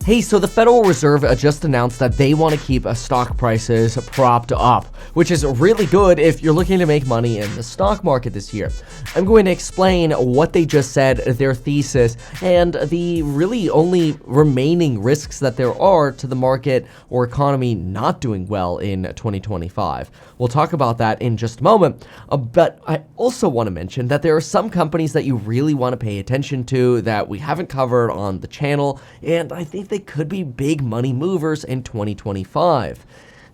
Hey, so the Federal Reserve just announced that they want to keep stock prices propped up, which is really good if you're looking to make money in the stock market this year. I'm going to explain what they just said, their thesis, and the really only remaining risks that there are to the market or economy not doing well in 2025. We'll talk about that in just a moment, but I also want to mention that there are some companies that you really want to pay attention to that we haven't covered on the channel, and I think they could be big money movers in 2025.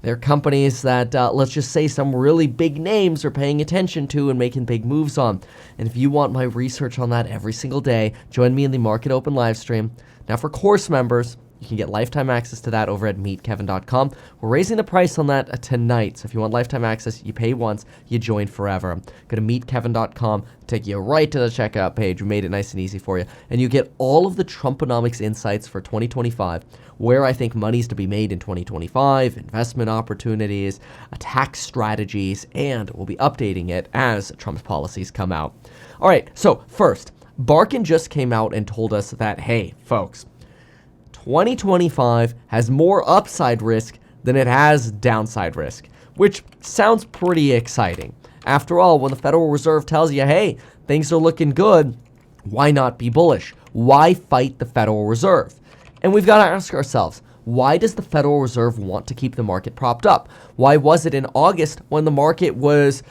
They're companies that, let's just say, some really big names are paying attention to and making big moves on. And if you want my research on that every single day, join me in the Market Open live stream. Now, for course members, you can get lifetime access to that over at meetkevin.com. We're raising the price on that tonight. So if you want lifetime access, you pay once, you join forever. Go to meetkevin.com, take you right to the checkout page. We made it nice and easy for you. And you get all of the Trumponomics insights for 2025, where I think money's to be made in 2025, investment opportunities, tax strategies, and we'll be updating it as Trump's policies come out. All right, so first, Barkin just came out and told us that, hey, folks, 2025 has more upside risk than it has downside risk, which sounds pretty exciting. After all, when the Federal Reserve tells you, hey, things are looking good, why not be bullish? Why fight the Federal Reserve? And we've got to ask ourselves, why does the Federal Reserve want to keep the market propped up? Why was it in August when the market was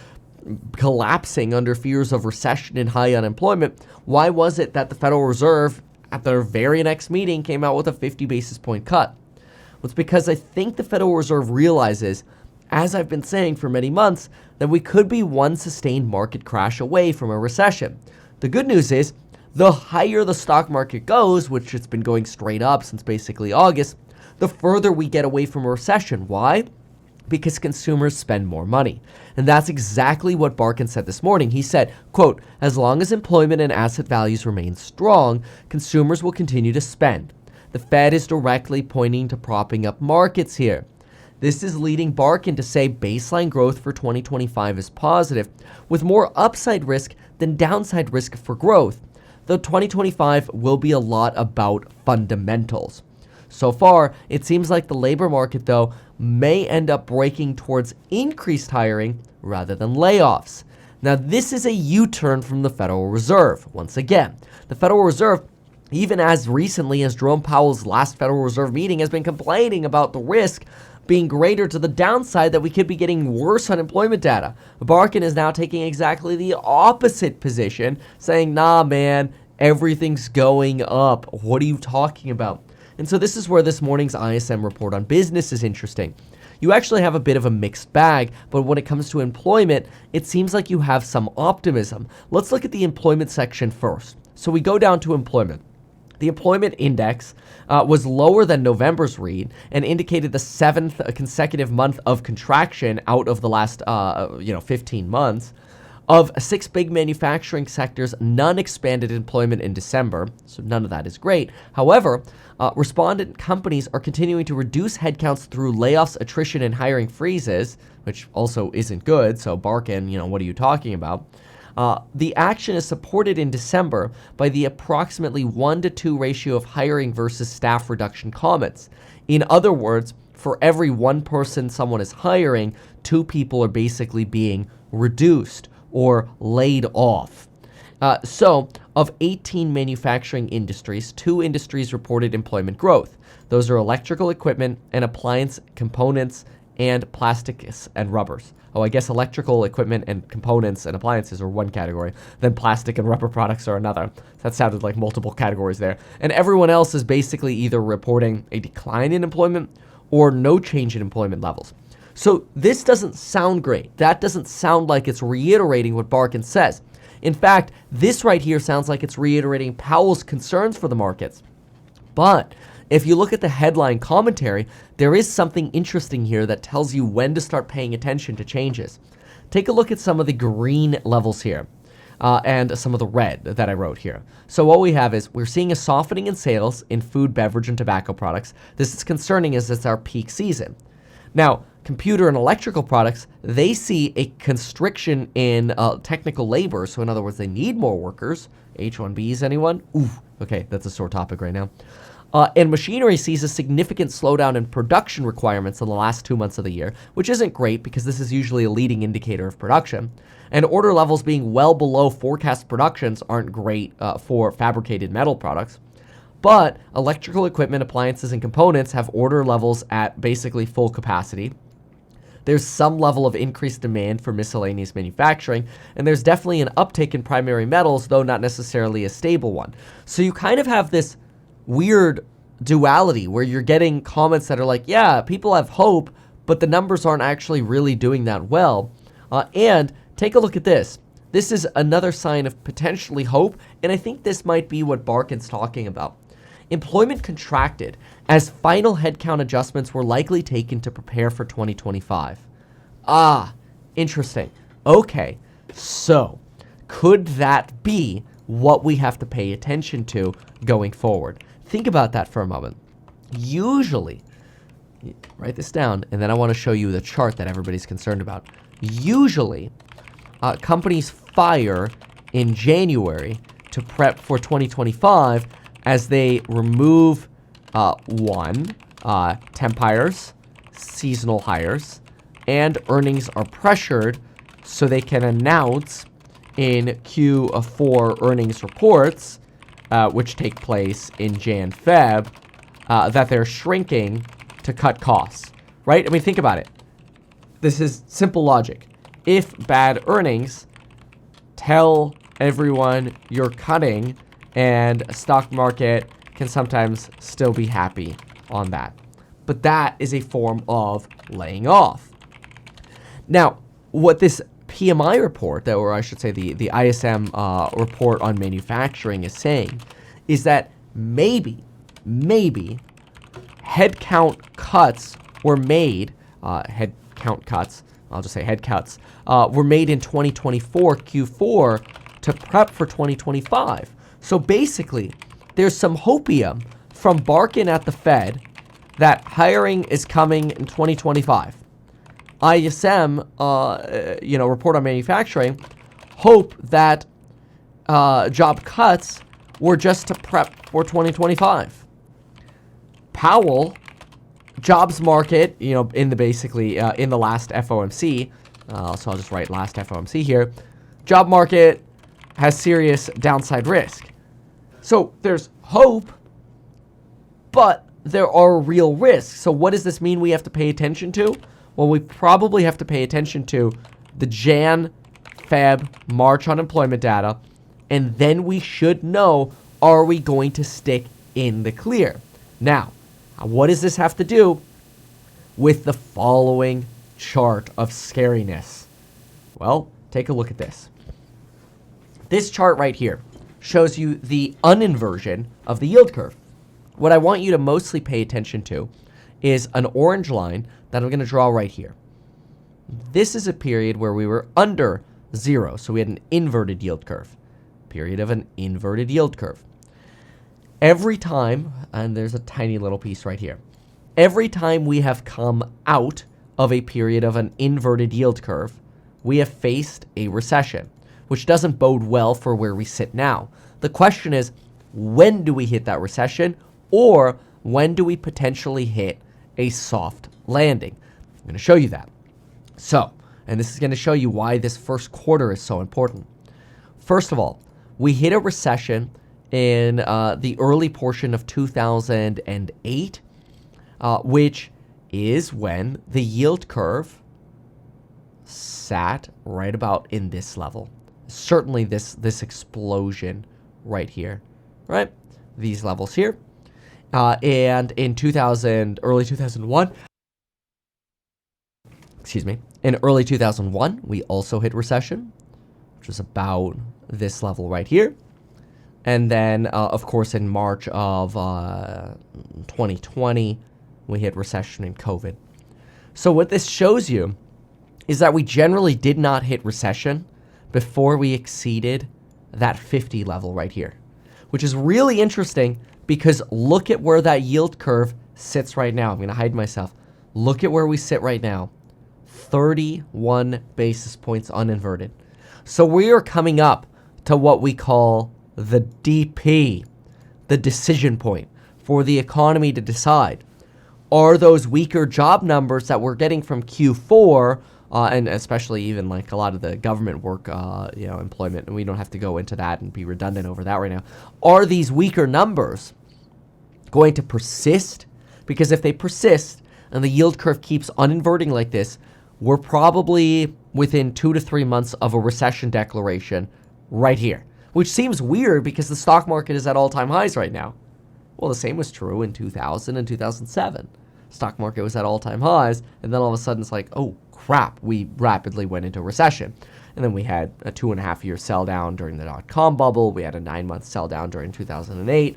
collapsing under fears of recession and high unemployment? Why was it that the Federal Reserve at their very next meeting came out with a 50 basis point cut? Well, it's because I think the Federal Reserve realizes, as I've been saying for many months, that we could be one sustained market crash away from a recession. The good news is, the higher the stock market goes, which it's been going straight up since basically August, the further we get away from a recession. Why? Because consumers spend more money. And that's exactly what Barkin said this morning. He said, quote, as long as employment and asset values remain strong, consumers will continue to spend. The Fed is directly pointing to propping up markets here. This is leading Barkin to say baseline growth for 2025 is positive, with more upside risk than downside risk for growth, though 2025 will be a lot about fundamentals. So far, it seems like the labor market, though, may end up breaking towards increased hiring rather than layoffs. Now, this is a U-turn from the Federal Reserve. Once again, the Federal Reserve, even as recently as Jerome Powell's last Federal Reserve meeting, has been complaining about the risk being greater to the downside that we could be getting worse unemployment data. Barkin is now taking exactly the opposite position, saying, nah, man, everything's going up. What are you talking about? And so this is where this morning's ISM report on business is interesting. You actually have a bit of a mixed bag, but when it comes to employment, it seems like you have some optimism. Let's look at the employment section first. So we go down to employment. The employment index was lower than November's read and indicated the seventh consecutive month of contraction out of the last 15 months. Of 6 big manufacturing sectors, none expanded employment in December, so none of that is great. However, respondent companies are continuing to reduce headcounts through layoffs, attrition, and hiring freezes, which also isn't good. So Barkin, what are you talking about? The action is supported in December by the approximately 1-to-2 ratio of hiring versus staff reduction comments. In other words, for every one person someone is hiring, 2 people are basically being reduced or laid off. So, of 18 manufacturing industries, 2 industries reported employment growth. Those are electrical equipment and appliance components and plastics and rubbers. Oh, I guess electrical equipment and components and appliances are one category, then plastic and rubber products are another. That sounded like multiple categories there. And everyone else is basically either reporting a decline in employment or no change in employment levels. So this doesn't sound great. That doesn't sound like it's reiterating what Barkin says. In fact, this right here sounds like it's reiterating Powell's concerns for the markets. But if you look at the headline commentary, there is something interesting here that tells you when to start paying attention to changes. Take a look at some of the green levels here and some of the red that I wrote here. So what we have is we're seeing a softening in sales in food, beverage, and tobacco products. This is concerning as it's our peak season. Now, computer and electrical products, they see a constriction in technical labor. So in other words, they need more workers. H-1Bs, anyone? Ooh, okay, that's a sore topic right now. And machinery sees a significant slowdown in production requirements in the last 2 months of the year, which isn't great because this is usually a leading indicator of production. And order levels being well below forecast productions aren't great for fabricated metal products. But electrical equipment, appliances, and components have order levels at basically full capacity. There's some level of increased demand for miscellaneous manufacturing, and there's definitely an uptick in primary metals, though not necessarily a stable one. So you kind of have this weird duality where you're getting comments that are like, yeah, people have hope, but the numbers aren't actually really doing that well. And take a look at this. This is another sign of potentially hope, and I think this might be what Barkin's talking about. Employment contracted as final headcount adjustments were likely taken to prepare for 2025. Ah, interesting. Okay, so could that be what we have to pay attention to going forward? Think about that for a moment. Usually, write this down, and then I want to show you the chart that everybody's concerned about. Usually, companies fire in January to prep for 2025 as they remove temp hires, seasonal hires, and earnings are pressured so they can announce in Q4 earnings reports, which take place in Jan-Feb, that they're shrinking to cut costs, right? I mean, think about it. This is simple logic. If bad earnings, tell everyone you're cutting, and a stock market can sometimes still be happy on that. But that is a form of laying off. Now, what this PMI report, or I should say the ISM report on manufacturing is saying, is that maybe headcount cuts were made, were made in 2024 Q4 to prep for 2025. So basically, there's some hopium from Barkin at the Fed that hiring is coming in 2025. ISM, report on manufacturing, hope that job cuts were just to prep for 2025. Powell, jobs market, in the last FOMC, so I'll just write last FOMC here, job market has serious downside risk. So there's hope, but there are real risks. So what does this mean we have to pay attention to? Well, we probably have to pay attention to the Jan, Feb, March unemployment data, and then we should know, are we going to stick in the clear? Now, what does this have to do with the following chart of scariness? Well, take a look at this. This chart right here shows you the uninversion of the yield curve. What I want you to mostly pay attention to is an orange line that I'm going to draw right here. This is a period where we were under zero, so we had an inverted yield curve. Period of an inverted yield curve. Every time, and there's a tiny little piece right here, every time we have come out of a period of an inverted yield curve, we have faced a recession, which doesn't bode well for where we sit now. The question is, when do we hit that recession, or when do we potentially hit a soft landing? I'm going to show you that. So, and this is going to show you why this first quarter is so important. First of all, we hit a recession in the early portion of 2008, which is when the yield curve sat right about in this level. Certainly this explosion right here, right? These levels here. And in early 2001, in early 2001, we also hit recession, which is about this level right here. And then, of course, in March of 2020, we hit recession and COVID. So what this shows you is that we generally did not hit recession before we exceeded that 50 level right here, which is really interesting because look at where that yield curve sits right now. I'm going to hide myself. Look at where we sit right now. 31 basis points uninverted. So we are coming up to what we call the DP, the decision point for the economy to decide. Are those weaker job numbers that we're getting from Q4, and especially even like a lot of the government work, employment, and we don't have to go into that and be redundant over that right now. Are these weaker numbers going to persist? Because if they persist and the yield curve keeps uninverting like this, we're probably within 2 to 3 months of a recession declaration right here, which seems weird because the stock market is at all-time highs right now. Well, the same was true in 2000 and 2007. Stock market was at all-time highs, and then all of a sudden it's like, oh crap, we rapidly went into recession. And then we had a 2.5-year sell down during the dot-com bubble. We had a 9-month sell down during 2008.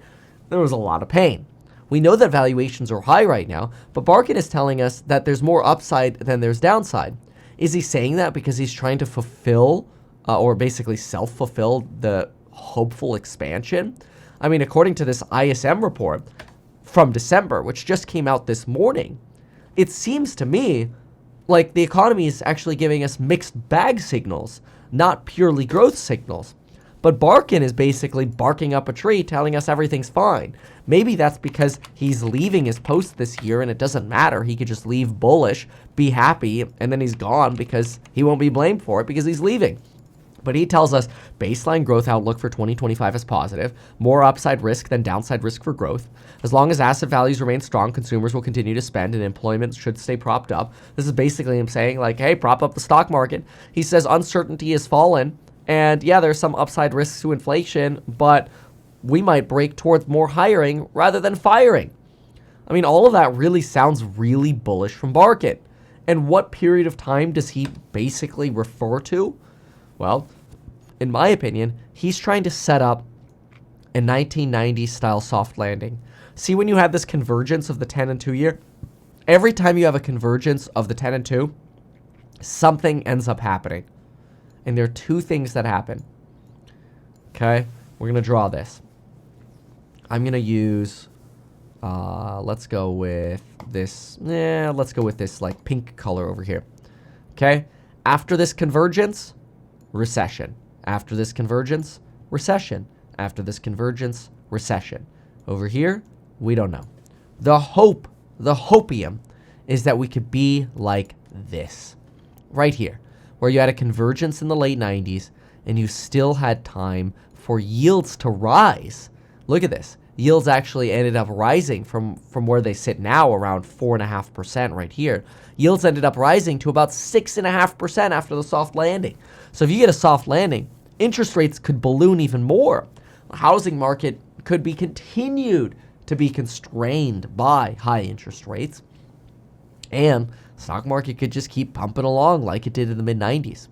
There was a lot of pain. We know that valuations are high right now, but Barkin is telling us that there's more upside than there's downside. Is he saying that because he's trying to fulfill or basically self-fulfill the hopeful expansion? I mean, according to this ISM report from December, which just came out this morning, it seems to me like the economy is actually giving us mixed bag signals, not purely growth signals. But Barkin is basically barking up a tree telling us everything's fine. Maybe that's because he's leaving his post this year and it doesn't matter. He could just leave bullish, be happy, and then he's gone because he won't be blamed for it because he's leaving. But he tells us baseline growth outlook for 2025 is positive, more upside risk than downside risk for growth. As long as asset values remain strong, consumers will continue to spend and employment should stay propped up. This is basically him saying like, hey, prop up the stock market. He says uncertainty has fallen. And yeah, there's some upside risks to inflation, but we might break towards more hiring rather than firing. I mean, all of that really sounds really bullish from Barkin. And what period of time does he basically refer to? Well, in my opinion, he's trying to set up a 1990s style soft landing. See, when you have this convergence of the 10 and 2 year, every time you have a convergence of the 10 and 2, something ends up happening. And there are two things that happen. Okay, we're going to draw this. I'm going to use, let's go with this. Let's go with this like pink color over here. Okay, after this convergence, recession. After this convergence, recession. After this convergence, recession. Over here, we don't know. The hopium is that we could be like this. Right here, where you had a convergence in the late 90s and you still had time for yields to rise. Look at this. Yields actually ended up rising from where they sit now, around 4.5% right here. Yields ended up rising to about 6.5% after the soft landing. So if you get a soft landing, interest rates could balloon even more. The housing market could be continued to be constrained by high interest rates. And the stock market could just keep pumping along like it did in the mid-90s.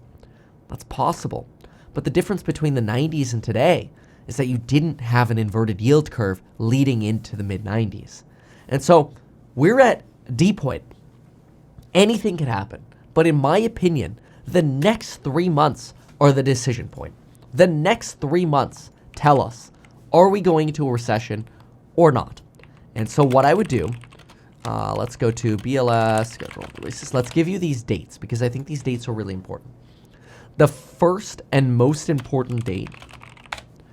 That's possible. But the difference between the 90s and today is that you didn't have an inverted yield curve leading into the mid-90s. And so we're at D point. Anything can happen. But in my opinion, the next 3 months are the decision point. The next 3 months tell us, are we going into a recession or not? And so what I would do, let's go to BLS, schedule releases. Let's give you these dates because I think these dates are really important. The first and most important date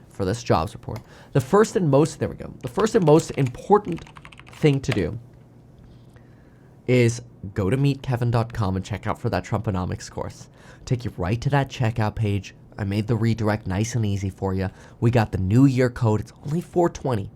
for this jobs report, the first and most important thing to do is go to meetkevin.com and check out for that Trumponomics course. Take you right to that checkout page. I made the redirect nice and easy for you. We got the new year code. It's only $420.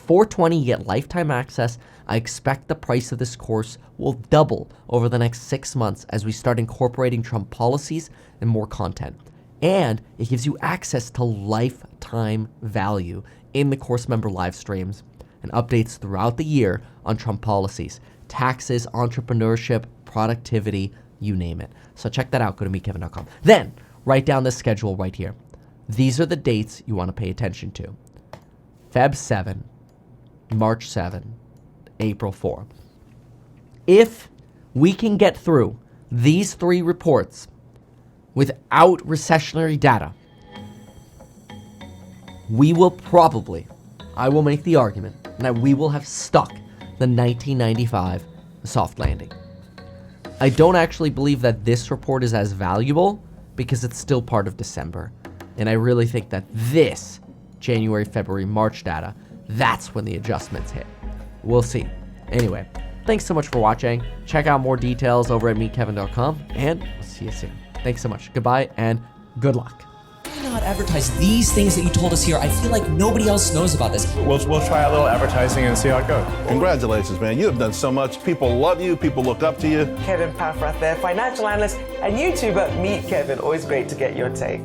$420, you get lifetime access. I expect the price of this course will double over the next 6 months as we start incorporating Trump policies and more content. And it gives you access to lifetime value in the course member live streams and updates throughout the year on Trump policies, taxes, entrepreneurship, productivity, you name it. So check that out. Go to meetkevin.com. Then write down this schedule right here. These are the dates you want to pay attention to. Feb 7, March 7, April 4. If we can get through these 3 reports without recessionary data, we will probably, I will make the argument that we will have stuck the 1995 soft landing. I don't actually believe that this report is as valuable because it's still part of December. And I really think that this January, February, March data, that's when the adjustments hit. We'll see. Anyway, thanks so much for watching. Check out more details over at meetkevin.com, and we'll see you soon. Thanks so much. Goodbye and good luck. Why not advertise these things that you told us here? I feel like nobody else knows about this. We'll try a little advertising and see how it goes. Congratulations, man. You have done so much. People love you. People look up to you. Kevin Paffrath there, financial analyst and YouTuber. Meet Kevin. Always great to get your take.